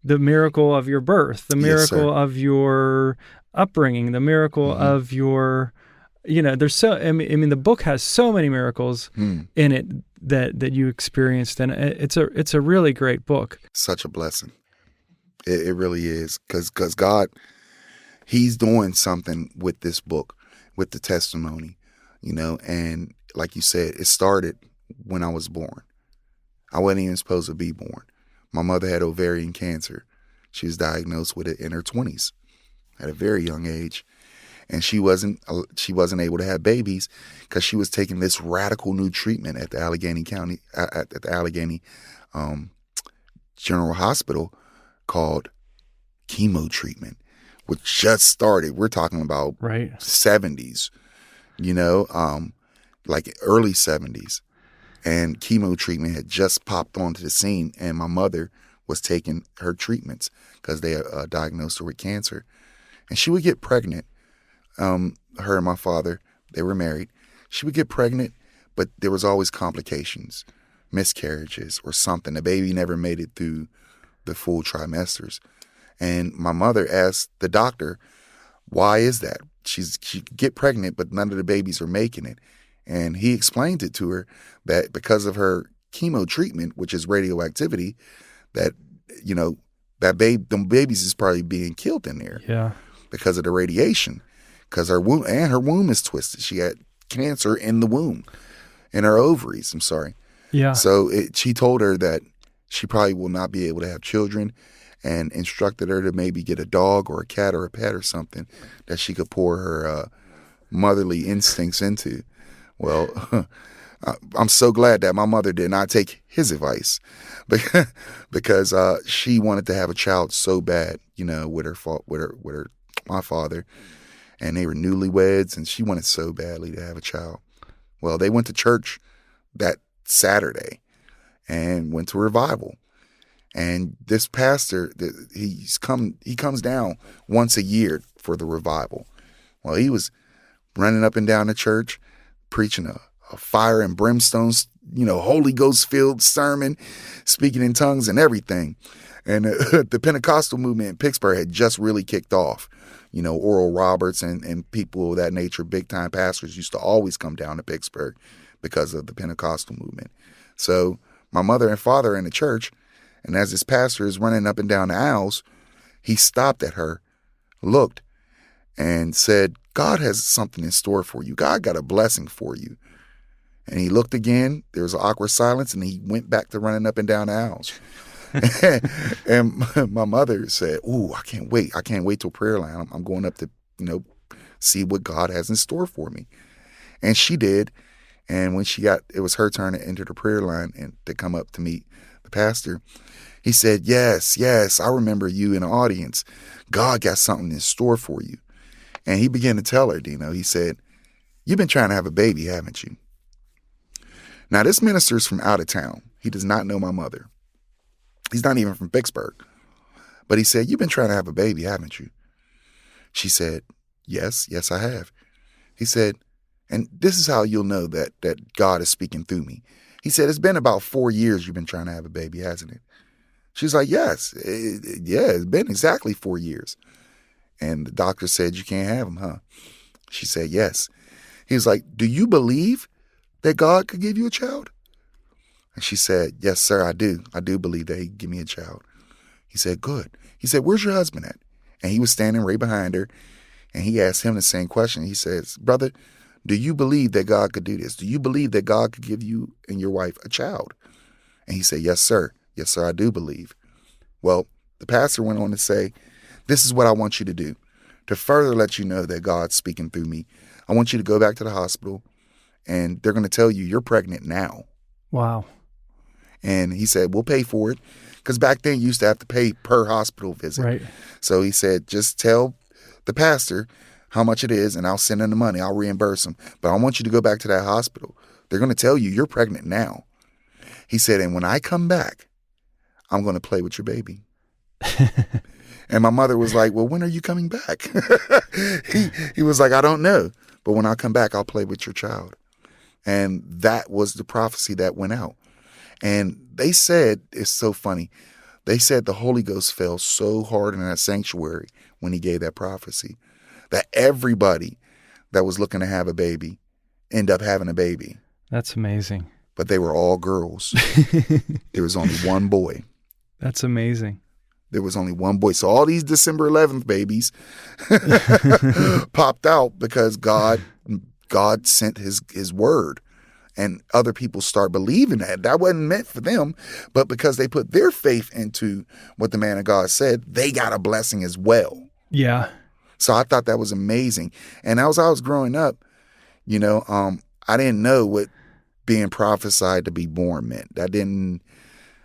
the miracle of your birth, the miracle of your upbringing, the miracle of your, there's the book has so many miracles in it that you experienced, and it's a really great book. Such a blessing. It really is, because God, he's doing something with this book, with the testimony, and like you said, it started when I was born. I wasn't even supposed to be born. My mother had ovarian cancer. She was diagnosed with it in her 20s at a very young age. And she wasn't able to have babies because she was taking this radical new treatment at the Allegheny County, at the Allegheny General Hospital, called chemo treatment, which just started. We're talking about 70s, like early 70s. And chemo treatment had just popped onto the scene, and my mother was taking her treatments because they diagnosed her with cancer. And she would get pregnant. Her and my father, they were married. She would get pregnant, but there was always complications, miscarriages or something. The baby never made it through the full trimesters. And my mother asked the doctor, why is that? She could get pregnant, but none of the babies are making it. And he explained it to her that because of her chemo treatment, which is radioactivity, that, them babies is probably being killed in there. Yeah. Because of the radiation. Because her womb is twisted. She had cancer in the womb, in her ovaries. I'm sorry. Yeah. So she told her that she probably will not be able to have children, and instructed her to maybe get a dog or a cat or a pet or something that she could pour her motherly instincts into. Well, I'm so glad that my mother did not take his advice, because she wanted to have a child so bad, with my father, and they were newlyweds, and she wanted so badly to have a child. Well, they went to church that Saturday and went to revival. And this pastor, he comes down once a year for the revival. Well, he was running up and down the church, preaching a fire and brimstone, Holy Ghost filled sermon, speaking in tongues and everything. And the Pentecostal movement in Pittsburgh had just really kicked off. Oral Roberts and people of that nature, big time pastors, used to always come down to Pittsburgh because of the Pentecostal movement. So my mother and father are in the church, and as this pastor is running up and down the aisles, he stopped at her, looked, and said, God has something in store for you. God got a blessing for you. And he looked again. There was an awkward silence, and he went back to running up and down the aisles. And my mother said, "Ooh, I can't wait. I can't wait till prayer line. I'm going up to, see what God has in store for me." And she did. And when it was her turn to enter the prayer line and to come up to meet the pastor, he said, yes, I remember you in the audience. God got something in store for you. And he began to tell her, Dino, he said, "You've been trying to have a baby, haven't you?" Now, this minister's from out of town. He does not know my mother. He's not even from Pittsburgh. But he said, "You've been trying to have a baby, haven't you?" She said, yes, I have. He said, "And this is how you'll know that God is speaking through me." He said, "It's been about 4 years you've been trying to have a baby, hasn't it?" She's like, "Yes, it's been exactly 4 years." And the doctor said, "You can't have him, huh?" She said, "Yes." He was like, "Do you believe that God could give you a child?" And she said, "Yes, sir, I do. I do believe that he could give me a child." He said, "Good." He said, "Where's your husband at?" And he was standing right behind her. And he asked him the same question. He says, "Brother, do you believe that God could do this? Do you believe that God could give you and your wife a child?" And he said, "Yes, sir. Yes, sir, I do believe." Well, the pastor went on to say, "This is what I want you to do. To further let you know that God's speaking through me, I want you to go back to the hospital and they're going to tell you you're pregnant now." Wow. And he said, "We'll pay for it." Because back then you used to have to pay per hospital visit. Right. So he said, "Just tell the pastor how much it is and I'll send him the money. I'll reimburse him. But I want you to go back to that hospital. They're going to tell you you're pregnant now." He said, "And when I come back, I'm going to play with your baby." And my mother was like, "Well, when are you coming back?" He was like, "I don't know. But when I come back, I'll play with your child." And that was the prophecy that went out. And they said, it's so funny, they said the Holy Ghost fell so hard in that sanctuary when he gave that prophecy that everybody that was looking to have a baby ended up having a baby. That's amazing. But they were all girls. There was only one boy. That's amazing. There was only one boy. So all these December 11th babies popped out because God sent his word. And other people start believing that. That wasn't meant for them, but because they put their faith into what the man of God said, they got a blessing as well. Yeah. So I thought that was amazing. And as I was growing up, I didn't know what being prophesied to be born meant. I didn't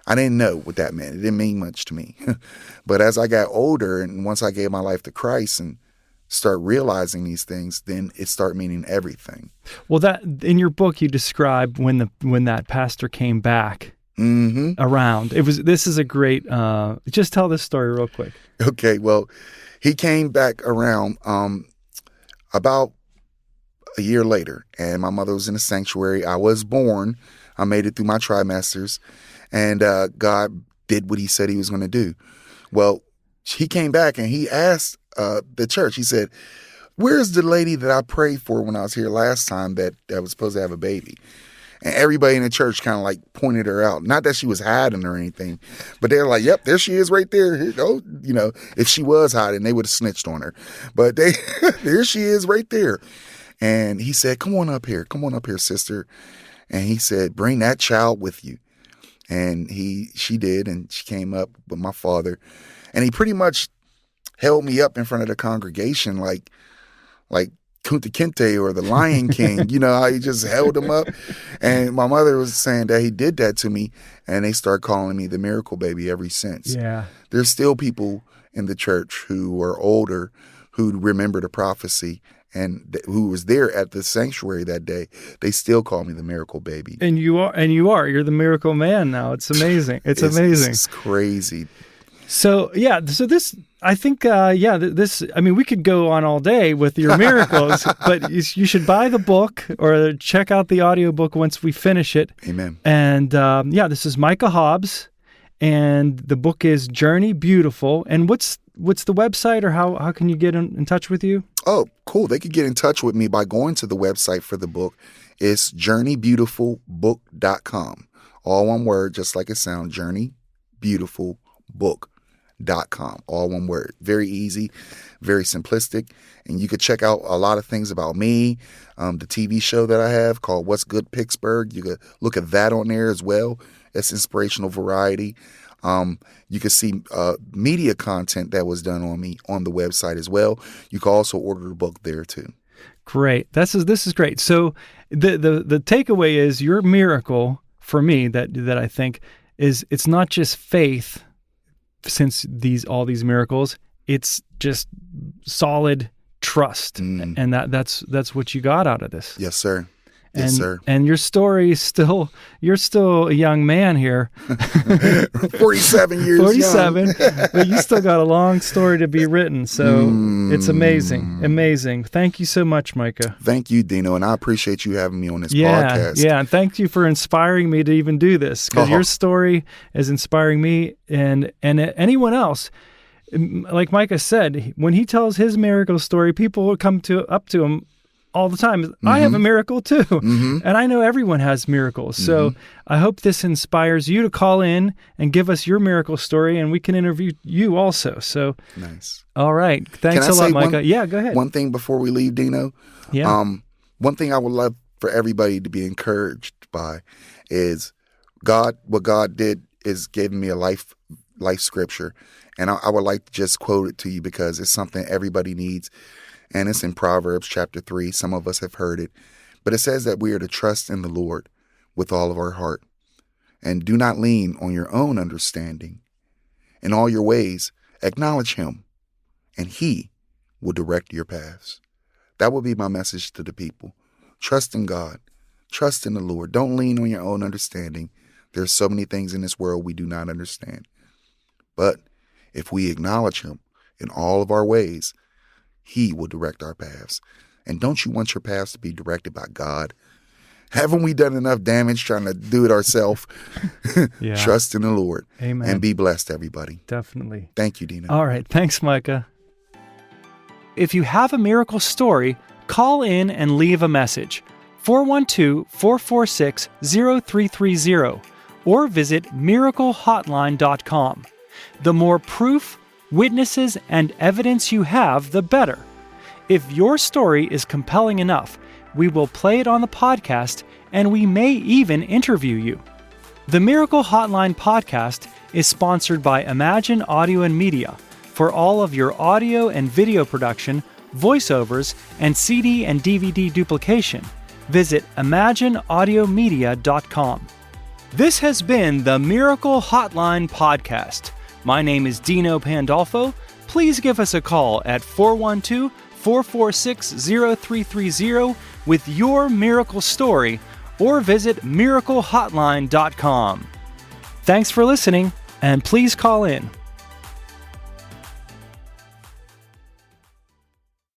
know what that meant. It didn't mean much to me. But as I got older and once I gave my life to Christ and start realizing these things, then it started meaning everything. Well, that in your book you describe when that pastor came back around. This is a great. Just tell this story real quick. Okay, well, he came back around about a year later, and my mother was in a sanctuary. I was born. I made it through my trimesters, and God did what He said He was going to do. Well, he came back and he asked the church. He said, "Where's the lady that I prayed for when I was here last time that was supposed to have a baby?" And everybody in the church kind of like pointed her out. Not that she was hiding or anything, but they're like, "Yep, there she is right there." If she was hiding, they would have snitched on her. But there she is right there. And he said, come on up here, sister." And he said, "Bring that child with you." And she did, and she came up with my father. And he pretty much held me up in front of the congregation like Kunta Kinte or the Lion King. How he just held him up. And my mother was saying that he did that to me, and they started calling me the Miracle Baby ever since. Yeah. There's still people in the church who are older who remember the prophecy and who was there at the sanctuary that day. They still call me the Miracle Baby. And you're the Miracle Man now. It's amazing. It's amazing. It's crazy. So this, I think, we could go on all day with your miracles, but you should buy the book or check out the audiobook once we finish it. Amen. And this is Micah Hobbs, and the book is Journey Beautiful. And what's the website, or how can you get in touch with you? Oh, cool. They could get in touch with me by going to the website for the book. It's journeybeautifulbook.com. All one word, just like it sounds, Journey Beautiful Book. miraculehotline.com. All one word. Very easy, very simplistic. And you could check out a lot of things about me, the TV show that I have called What's Good Pittsburgh. You could look at that on there as well. It's inspirational variety. You can see media content that was done on me on the website as well. You can also order the book there too. Great. This is great. So the takeaway is your miracle for me that I think is it's not just faith since all these miracles, it's just solid trust. And that's what you got out of this. Yes, sir. Yes, sir. And your story is you're still a young man here. 47 years 47, young. but you still got a long story to be written. So it's amazing. Amazing. Thank you so much, Micah. Thank you, Dino. And I appreciate you having me on this podcast. Yeah. And thank you for inspiring me to even do this because your story is inspiring me and anyone else. Like Micah said, when he tells his miracle story, people will come up to him all the time. I have a miracle too. And I know everyone has miracles. So I hope this inspires you to call in and give us your miracle story and we can interview you also. So nice. All right. Thanks a lot, Micah. Yeah, go ahead. One thing before we leave, Dino. Yeah. One thing I would love for everybody to be encouraged by is what God did is gave me a life scripture. And I would like to just quote it to you because it's something everybody needs. And it's in Proverbs chapter 3. Some of us have heard it. But it says that we are to trust in the Lord with all of our heart. And do not lean on your own understanding. In all your ways, acknowledge him, and he will direct your paths. That will be my message to the people. Trust in God. Trust in the Lord. Don't lean on your own understanding. There's so many things in this world we do not understand. But if we acknowledge him in all of our ways, he will direct our paths. And don't you want your paths to be directed by God? Haven't we done enough damage trying to do it ourselves? Yeah. Trust in the Lord. Amen. And be blessed, everybody. Definitely. Thank you, Dina. All right. Thanks, Micah. If you have a miracle story, call in and leave a message. 412-446-0330 or visit miraclehotline.com. The more proof, witnesses, and evidence you have, the better. If your story is compelling enough, we will play it on the podcast and we may even interview you. The Miracle Hotline podcast is sponsored by Imagine Audio and Media for all of your audio and video production, voiceovers, and CD and DVD duplication. Visit imagineaudiomedia.com. This has been the Miracle Hotline podcast. My name is Dino Pandolfo. Please give us a call at 412-446-0330 with your miracle story or visit miraclehotline.com. Thanks for listening, and please call in.